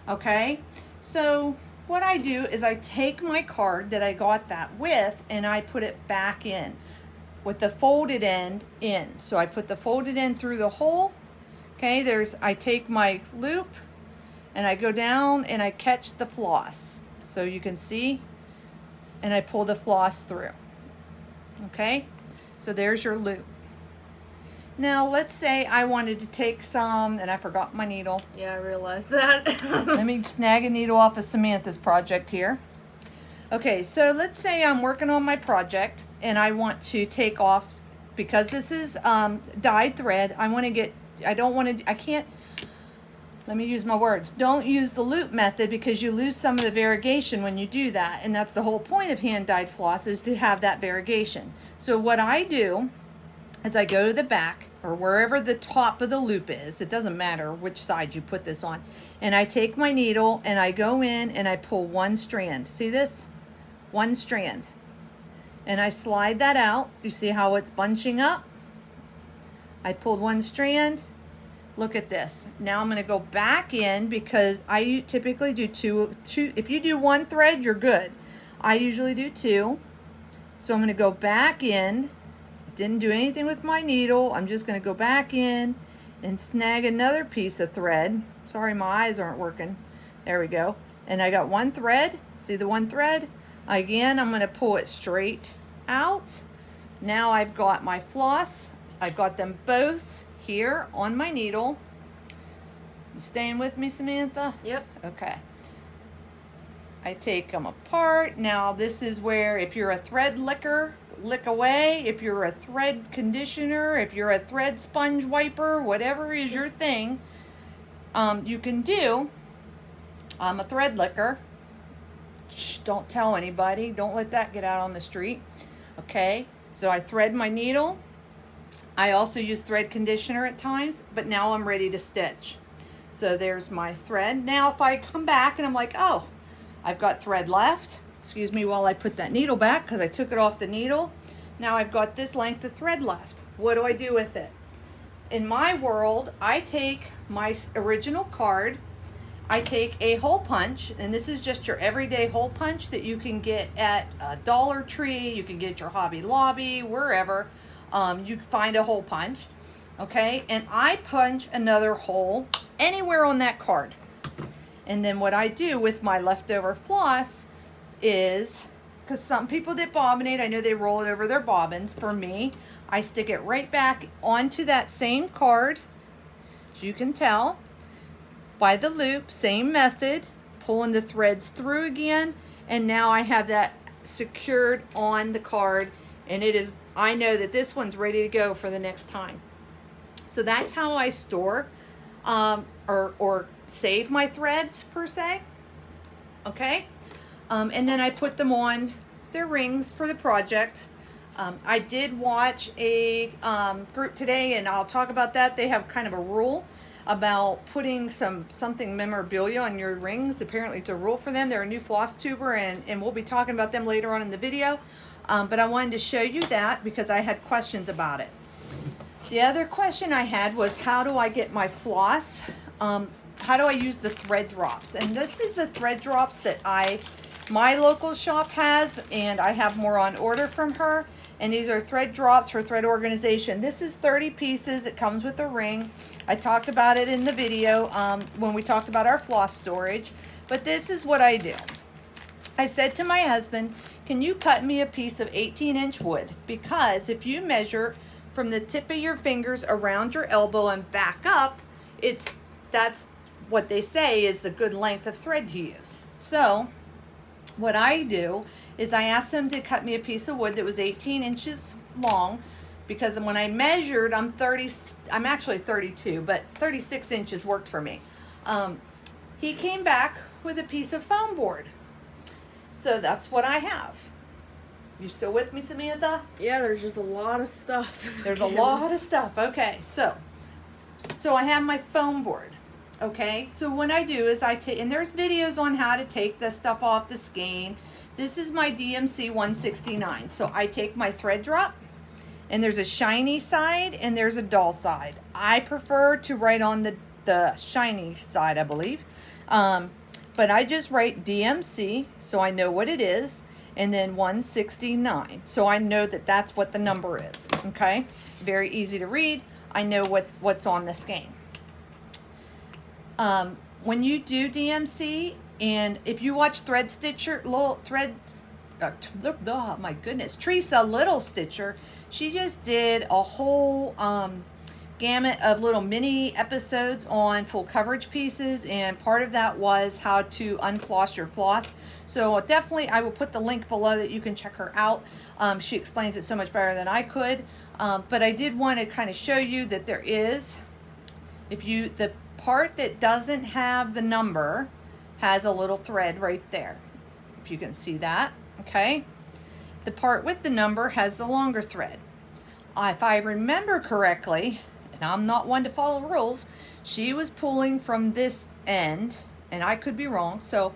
Okay? So what I do is I take my card that I got that with and I put it back in with the folded end in. So I put the folded end through the hole Okay, I take my loop and I go down and I catch the floss. So you can see, and I pull the floss through. Okay, so there's your loop. Now let's say I wanted to take some, and I forgot my needle. Yeah, I realized that. Let me snag a needle off of Samantha's project here. Okay, so let's say I'm working on my project and I want to take off, because this is dyed thread, I can't, let me use my words. Don't use the loop method because you lose some of the variegation when you do that. And that's the whole point of hand dyed floss, is to have that variegation. So what I do is I go to the back, or wherever the top of the loop is, it doesn't matter which side you put this on, and I take my needle and I go in and I pull one strand. See this? One strand. And I slide that out. You see how it's bunching up? I pulled one strand. Look at this. Now I'm going to go back in, because I typically do two. If you do one thread, you're good. I usually do two. So I'm going to go back in. Didn't do anything with my needle. I'm just going to go back in and snag another piece of thread. Sorry, my eyes aren't working. There we go. And I got one thread. See the one thread? Again, I'm going to pull it straight out. Now I've got my floss. I've got them both here on my needle. You staying with me, Samantha? Yep. Okay. I take them apart. Now this is where, if you're a thread licker, lick away. If you're a thread conditioner, if you're a thread sponge wiper, whatever is your thing, you can do. I'm a thread licker. Shh, don't tell anybody. Don't let that get out on the street. Okay, so I thread my needle. I also use thread conditioner at times, but now I'm ready to stitch. So there's my thread. Now if I come back and I'm like, oh, I've got thread left. Excuse me while I put that needle back, because I took it off the needle. Now I've got this length of thread left. What do I do with it? In my world, I take my original card, I take a hole punch, and this is just your everyday hole punch that you can get at a Dollar Tree, you can get your Hobby Lobby, wherever you can find a hole punch, okay? And I punch another hole anywhere on that card. And then what I do with my leftover floss is, because some people that bobbinate, I know they roll it over their bobbins. For me, I stick it right back onto that same card, as you can tell, by the loop, same method, pulling the threads through again, and now I have that secured on the card, and it is, I know that this one's ready to go for the next time. So that's how I store or save my threads, per se. Okay, and then I put them on their rings for the project. I did watch a group today, and I'll talk about that. They have kind of a rule about putting something memorabilia on your rings. Apparently it's a rule for them. They're a new Flosstuber, and we'll be talking about them later on in the video. But I wanted to show you that because I had questions about it. The other question I had was, how do I get my floss? How do I use the thread drops? And this is the thread drops that my local shop has, and I have more on order from her. And these are thread drops for thread organization. This is 30 pieces. It comes with a ring. I talked about it in the video when we talked about our floss storage. But this is what I do. I said to my husband, can you cut me a piece of 18-inch wood? Because if you measure from the tip of your fingers around your elbow and back up, that's what they say is the good length of thread to use. So what I do is I asked them to cut me a piece of wood that was 18 inches long, because when I measured, I'm actually 32, but 36 inches worked for me. He came back with a piece of foam board. So that's what I have. You still with me, Samantha? Yeah, there's just a lot of stuff. There's a lot of stuff. Okay, so I have my foam board. Okay, so what I do is and there's videos on how to take the stuff off the skein. This is my DMC 169. So I take my thread drop, and there's a shiny side and there's a dull side. I prefer to write on the shiny side, I believe. But I just write DMC, so I know what it is, and then 169. So I know that that's what the number is, okay? Very easy to read. I know what's on the skein. When you do DMC, and if you watch Thread Stitcher, oh my goodness, Teresa Little Stitcher, she just did a whole gamut of little mini episodes on full coverage pieces, and part of that was how to unfloss your floss. So definitely I will put the link below that you can check her out. She explains it so much better than I could, but I did want to kind of show you that there is, the part that doesn't have the number has a little thread right there, if you can see that. Okay, the part with the number has the longer thread. If I remember correctly, and I'm not one to follow rules, she was pulling from this end, and I could be wrong, so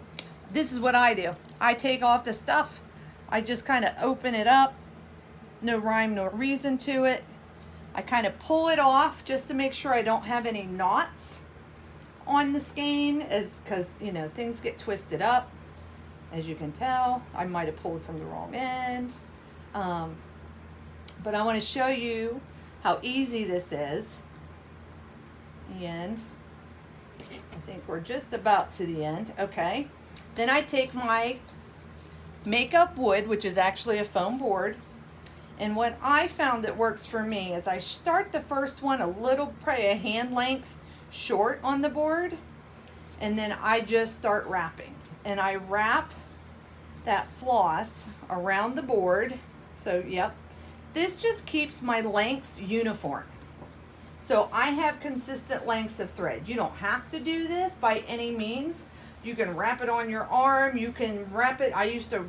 this is what I do. I take off the stuff, I just kind of open it up, no rhyme, no reason to it. I kind of pull it off just to make sure I don't have any knots on the skein, because you know, things get twisted up. As you can tell, I might have pulled from the wrong end, but I want to show you how easy this is. And I think we're just about to the end. Okay, then I take my makeup wood, which is actually a foam board, and what I found that works for me is I start the first one a little, probably a hand length short on the board, and then I just start wrapping, and I wrap that floss around the board. So yep, this just keeps my lengths uniform, so I have consistent lengths of thread. You don't have to do this by any means. You can wrap it on your arm, you can wrap it, I used to,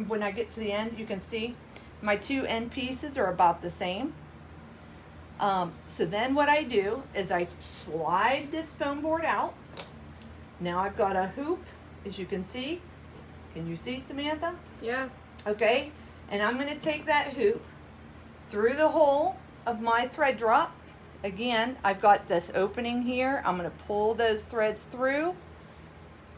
when I get to the end, you can see my two end pieces are about the same. So then what I do is I slide this foam board out. Now I've got a hoop, as you can see. Can you see, Samantha? Yeah. Okay, and I'm going to take that hoop through the hole of my thread drop. Again, I've got this opening here. I'm going to pull those threads through.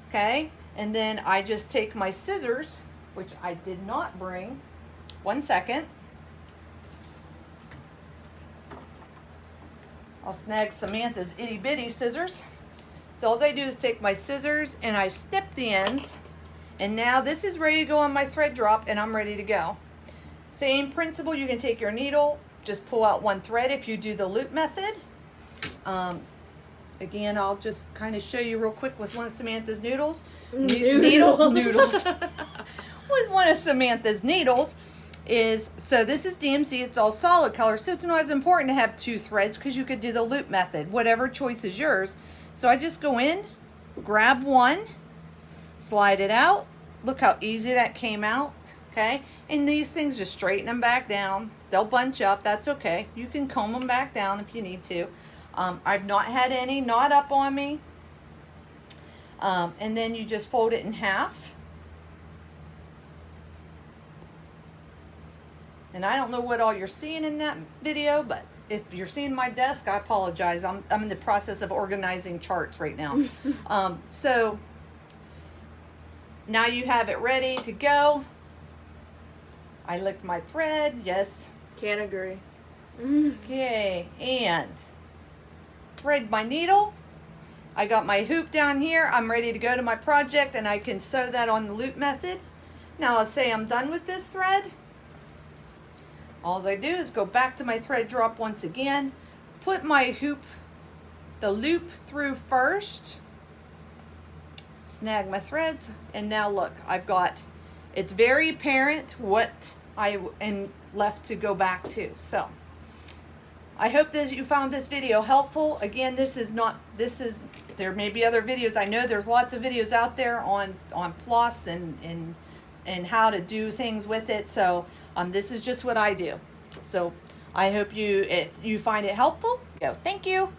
Okay, and then I just take my scissors, which I did not bring. 1 second. I'll snag Samantha's itty bitty scissors. So all I do is take my scissors and I snip the ends, and now this is ready to go on my thread drop, and I'm ready to go. Same principle, you can take your needle, just pull out one thread if you do the loop method. Again, I'll just kind of show you real quick with one of Samantha's noodles. Noodles. With one of Samantha's needles is, so this is DMC, it's all solid color, so it's not as important to have two threads because you could do the loop method, whatever choice is yours. So I just go in, grab one, slide it out. Look how easy that came out, okay? And these things, just straighten them back down. They'll bunch up, that's okay. You can comb them back down if you need to. I've not had any knot up on me. And then you just fold it in half. And I don't know what all you're seeing in that video, but if you're seeing my desk, I apologize. I'm in the process of organizing charts right now. So now you have it ready to go. I licked my thread, yes. Can't agree. Okay, and thread my needle. I got my hoop down here. I'm ready to go to my project, and I can sew that on the loop method. Now let's say I'm done with this thread. All I do is go back to my thread drop once again, put my hoop, the loop through first, snag my threads, and now look, I've got, it's very apparent what I am left to go back to. So I hope that you found this video helpful. Again, there may be other videos. I know there's lots of videos out there on floss and how to do things with it. So this is just what I do. So I hope you find it helpful. Thank you.